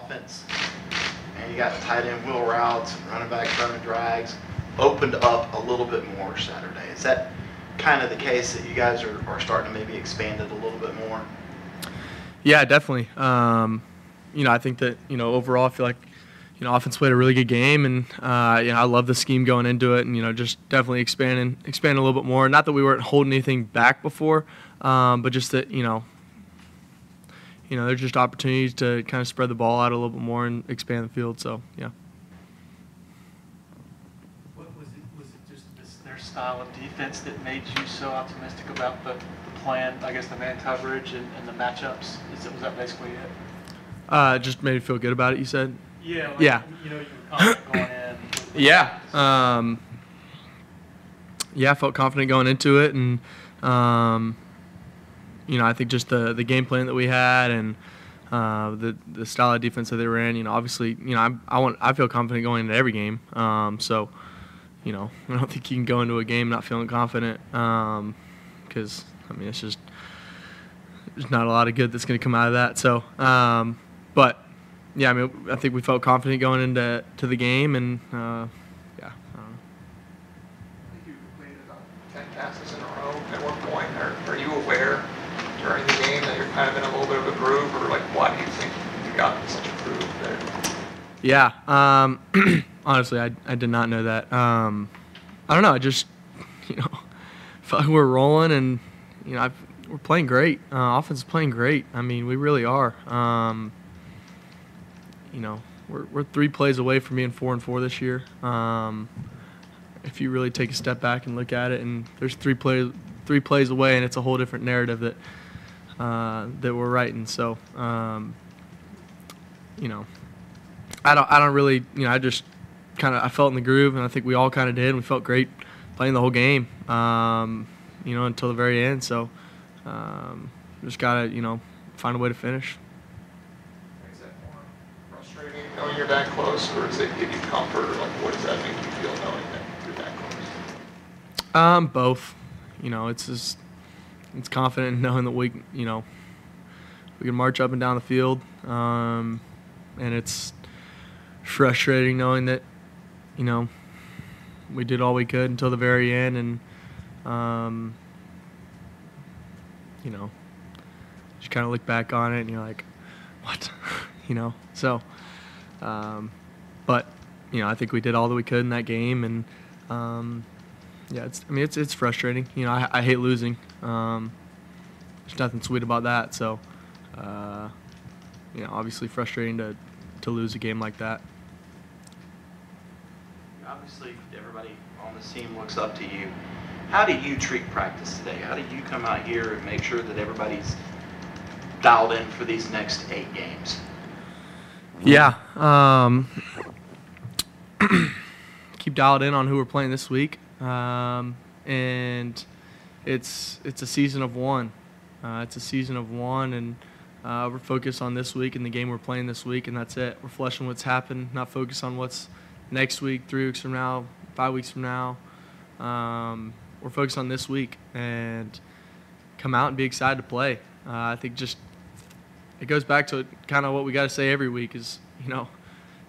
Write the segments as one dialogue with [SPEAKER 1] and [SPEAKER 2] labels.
[SPEAKER 1] offense, and you got tight end wheel routes, running back running drags, opened up a little bit more Saturday. Is that kind of the case that you guys are starting to maybe expand it a little bit more?
[SPEAKER 2] Yeah, definitely. I think that, overall I feel like, offense played a really good game, and, I love the scheme going into it, and, just definitely expand a little bit more. Not that we weren't holding anything back before, but just that, there's just opportunities to kind of spread the ball out a little bit more and expand the field, so, yeah.
[SPEAKER 3] What was it just their style of defense that made you so optimistic about the plan, I guess the man coverage and the matchups? Was that basically it?
[SPEAKER 2] Just made me feel good about it, you said?
[SPEAKER 3] Yeah.
[SPEAKER 2] Yeah.
[SPEAKER 3] You were confident going in.
[SPEAKER 2] Yeah. I felt confident going into it, and I think just the game plan that we had and the style of defense that they were in. Obviously, I feel confident going into every game. So, I don't think you can go into a game not feeling confident because it's just there's not a lot of good that's going to come out of that. So, but yeah, I think we felt confident going into the game, and
[SPEAKER 4] I think you completed about 10 passes in a row at one point. Are you aware during the game that you're kind of in a little bit of a groove, or why do you think you got in such a groove there?
[SPEAKER 2] Yeah, honestly, I did not know that. I don't know. I just, felt like we're rolling, and we're playing great. Offense is playing great. We really are. We're 3 plays away from being 4-4 this year. If you really take a step back and look at it, and there's 3 plays away, and it's a whole different narrative that we're writing. So, I don't really, I just I felt in the groove, and I think we all kind of did. And we felt great playing the whole game, until the very end. So, just gotta, find a way to finish.
[SPEAKER 4] Is that more frustrating knowing you're that close, or does it give you comfort, or what does that make you feel knowing that you're that close?
[SPEAKER 2] Both. It's confident in knowing that we can march up and down the field, and it's frustrating knowing that, we did all we could until the very end, and just kind of look back on it and you're like, what, So, but I think we did all that we could in that game, and it's frustrating. I hate losing. There's nothing sweet about that. So, obviously frustrating to lose a game like that.
[SPEAKER 1] Obviously, everybody on this team looks up to you. How do you treat practice today? How do you come out here and make sure that everybody's dialed in for these next 8 games?
[SPEAKER 2] Yeah. Keep dialed in on who we're playing this week. And it's a season of one. It's a season of one, and we're focused on this week and the game we're playing this week, and that's it. We're flushing what's happened, not focused on what's next week, 3 weeks from now, 5 weeks from now. We're focused on this week and come out and be excited to play. I think just it goes back to kind of what we got to say every week is,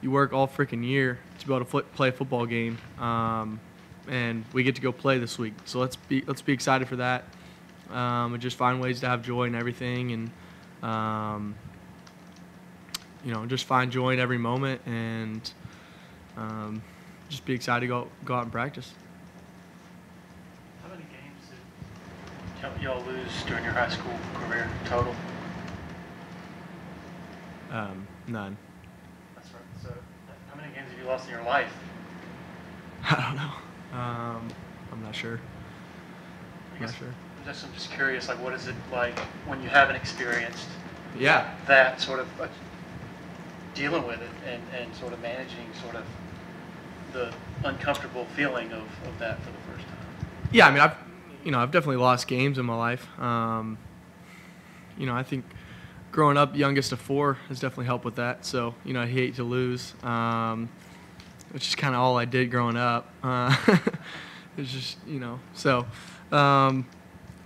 [SPEAKER 2] you work all freaking year to be able to play a football game, and we get to go play this week. So let's be excited for that, and just find ways to have joy in everything, and just find joy in every moment, and just be excited to go out and practice.
[SPEAKER 3] How many games did y'all lose during your high school career total?
[SPEAKER 2] None.
[SPEAKER 3] That's right. So, how many games have you lost in your life?
[SPEAKER 2] I don't know. I'm not sure.
[SPEAKER 3] I'm just curious, what is it like when you haven't experienced
[SPEAKER 2] Yeah.
[SPEAKER 3] that sort of dealing with it and sort of managing sort of the uncomfortable feeling of that for the first time?
[SPEAKER 2] Yeah, I've definitely lost games in my life. I think growing up youngest of 4 has definitely helped with that. So, I hate to lose, which is kind of all I did growing up. It's just, so I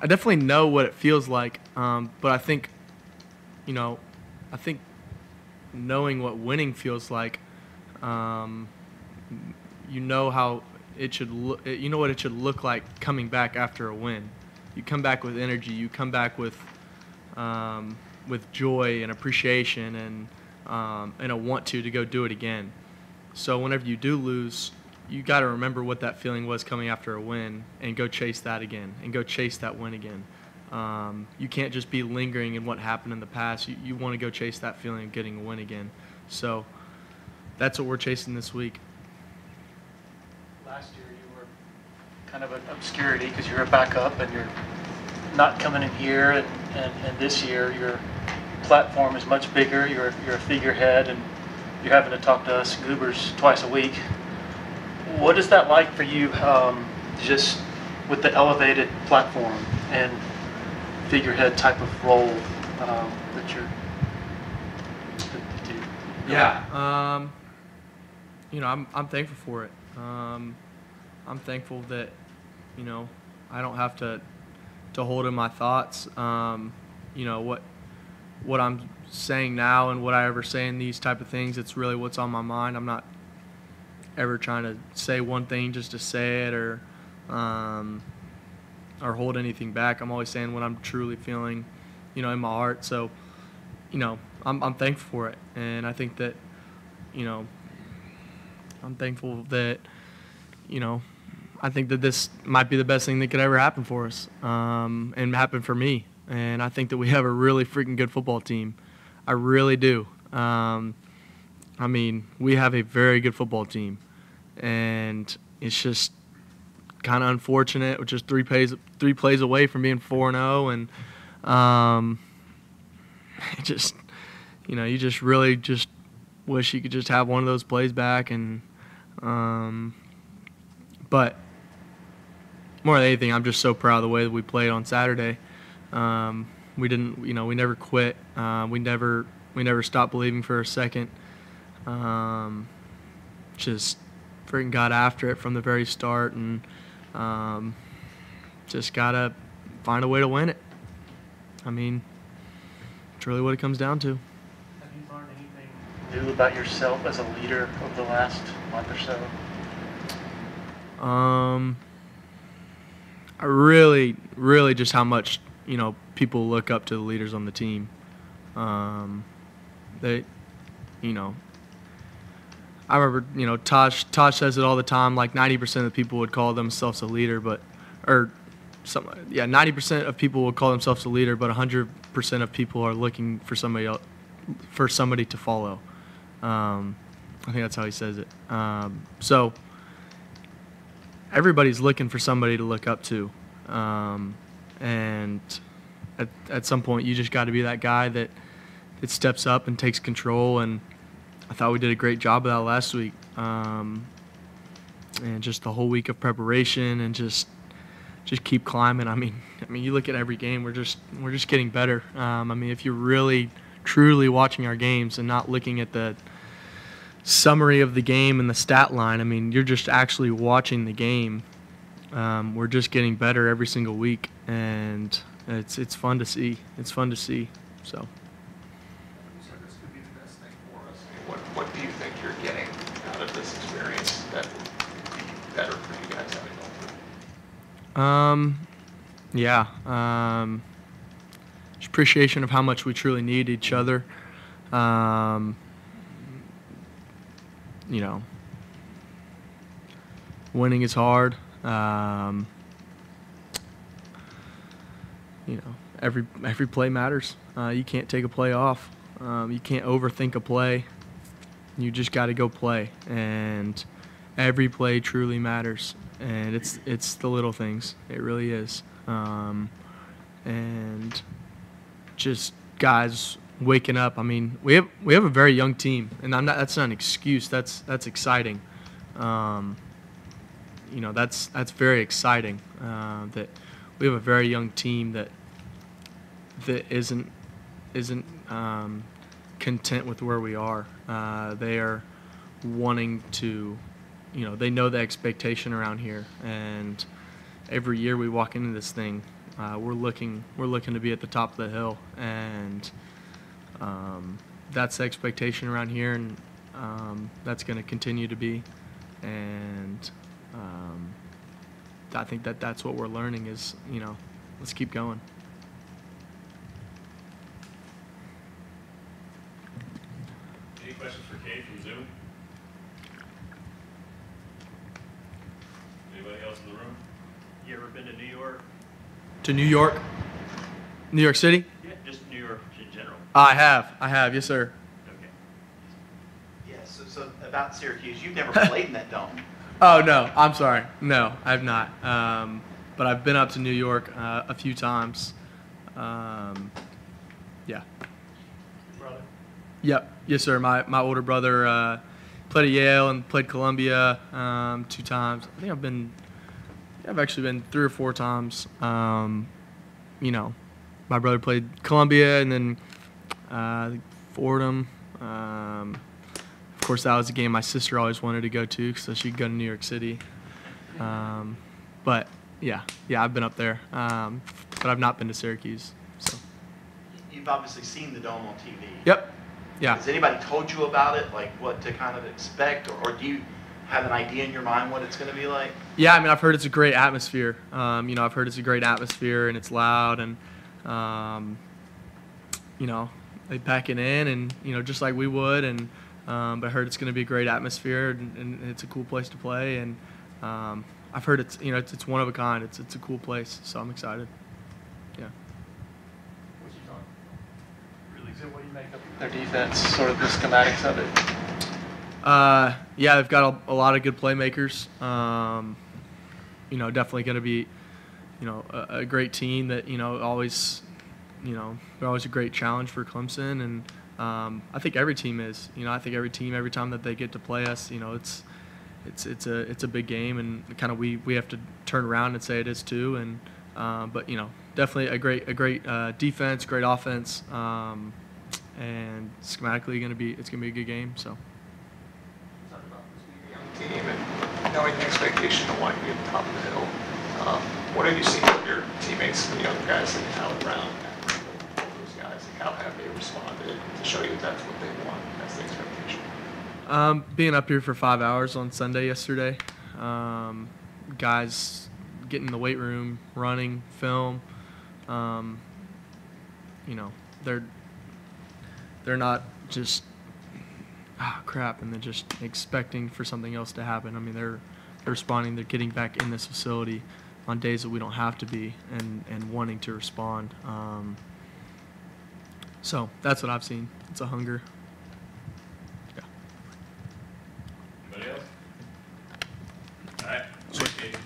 [SPEAKER 2] definitely know what it feels like. But I think, knowing what winning feels like, you know how it should look. You know what it should look like coming back after a win. You come back with energy. You come back with joy and appreciation and a want to go do it again. So whenever you do lose, you got to remember what that feeling was coming after a win and go chase that again and go chase that win again. You can't just be lingering in what happened in the past. You want to go chase that feeling of getting a win again. So that's what we're chasing this week.
[SPEAKER 3] Last year you were kind of an obscurity because you're a backup and you're not coming in here, and this year your platform is much bigger. You're a figurehead and you're having to talk to us goobers twice a week. What is that like for you, just with the elevated platform and figurehead type of role that you do?
[SPEAKER 2] Yeah, I'm thankful for it. I'm thankful that, I don't have to hold in my thoughts. What I'm saying now and what I ever say in these type of things, it's really what's on my mind. I'm not ever trying to say one thing just to say it or hold anything back. I'm always saying what I'm truly feeling, in my heart. So, I'm thankful for it, and I think that, I'm thankful that, I think that this might be the best thing that could ever happen for us, and happen for me. And I think that we have a really freaking good football team. I really do. We have a very good football team, and it's just kind of unfortunate. We're just three plays away from being 4-0, and it just, you just really just wish you could just have one of those plays back. And but more than anything, I'm just so proud of the way that we played on Saturday. We didn't, we never quit. We never stopped believing for a second. Just freaking got after it from the very start, and just gotta find a way to win it. It's really what it comes down to.
[SPEAKER 3] Have you learned anything new about yourself as a leader over the last month or so?
[SPEAKER 2] I really just how much, people look up to the leaders on the team. They, I remember, Tosh says it all the time, like 90% of people would call themselves a leader, 90% of people would call themselves a leader, but 100% of people are looking for somebody to follow. I think that's how he says it. So everybody's looking for somebody to look up to, and at some point you just got to be that guy that steps up and takes control. And I thought we did a great job of that last week, and just the whole week of preparation and just keep climbing. You look at every game, we're just getting better. If you're really truly watching our games and not looking at the summary of the game and the stat line, you're just actually watching the game. We're just getting better every single week, and it's fun to see. It's fun to see. So.
[SPEAKER 4] You said this could be the best thing for us. What do you think you're getting out of this experience that would be better for you guys having gone through?
[SPEAKER 2] Just appreciation of how much we truly need each other. Winning is hard. Every play matters. You can't take a play off. You can't overthink a play. You just got to go play, and every play truly matters. And it's the little things. It really is. And just guys waking up. We have a very young team, and that's not an excuse. That's exciting. That's very exciting. That we have a very young team that isn't content with where we are. They are wanting to, they know the expectation around here, and every year we walk into this thing, we're looking to be at the top of the hill, and that's the expectation around here, and that's going to continue to be. And I think that's what we're learning is, let's keep going.
[SPEAKER 5] Any questions for Kate from Zoom? Anybody else in the room?
[SPEAKER 6] You ever been to New York?
[SPEAKER 2] To New York? New York City?
[SPEAKER 6] Yeah, just New York in general.
[SPEAKER 2] I have, yes, sir.
[SPEAKER 6] Okay.
[SPEAKER 1] Yes. So about Syracuse, you've never played in that dome.
[SPEAKER 2] Oh, no, I'm sorry. No, I've not. But I've been up to New York a few times. Yeah.
[SPEAKER 3] Brother.
[SPEAKER 2] Yep. Yes, sir. My older brother played at Yale and played Columbia 2 times. I think I've actually been 3 or 4 times. My brother played Columbia and then I think Fordham. Of course, that was a game my sister always wanted to go to, so she could go to New York City. But yeah, I've been up there, but I've not been to Syracuse. So.
[SPEAKER 1] You've obviously seen the dome on TV.
[SPEAKER 2] Yep. Yeah.
[SPEAKER 1] Has anybody told you about it, like what to kind of expect, or do you have an idea in your mind what it's going to be like?
[SPEAKER 2] Yeah, I mean, I've heard it's a great atmosphere. I've heard it's a great atmosphere and it's loud and, they pack it in and, just like we would. And but I heard it's going to be a great atmosphere and it's a cool place to play. And I've heard it's, it's one of a kind. It's a cool place, so I'm excited. Yeah.
[SPEAKER 3] What you thought? Really good. What do you make of their defense? Sort of the schematics of it.
[SPEAKER 2] Yeah, they've got a lot of good playmakers. Definitely going to be, a great team that, always, they're always a great challenge for Clemson. And I think every team is. I think every team, every time that they get to play us, it's a big game, and kind of we have to turn around and say it is too. And but definitely a great defense, great offense, and schematically it's gonna be a good game. So.
[SPEAKER 4] Talk about this being a young team and knowing the expectation of wanting to be at the top of the hill. What have you seen from your teammates, the young guys like Tyler Brown, those guys? Like how have they responded to show you that that's what they want? That's the expectation.
[SPEAKER 2] Being up here for 5 hours on Sunday yesterday, guys getting in the weight room, running, film. They're not just crap and they're just expecting for something else to happen. I mean, they're responding. They're getting back in this facility on days that we don't have to be and wanting to respond. So that's what I've seen. It's a hunger.
[SPEAKER 5] Anybody else? All right.
[SPEAKER 2] Appreciate it.